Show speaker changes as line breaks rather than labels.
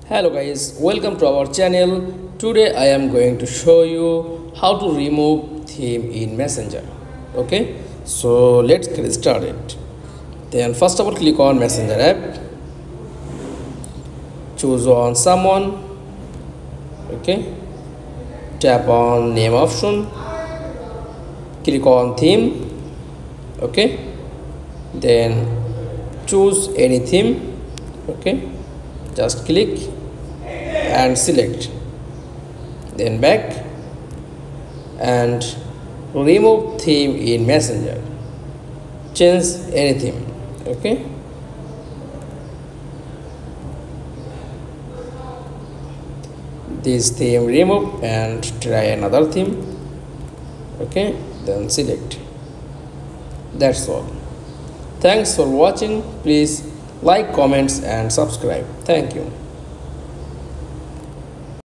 Hello guys, welcome to our channel. Today I am going to show you how to remove theme in Messenger. Okay, so let's get started. Then first of all, click on Messenger app, choose on someone. Okay, tap on name option, click on theme. Okay, then choose any theme. Okay, just click and select, then back and remove theme in Messenger, change any theme. Okay, this theme remove and try another theme. Okay, then select. That's all. Thanks for watching. Please like, comments and subscribe. Thank you.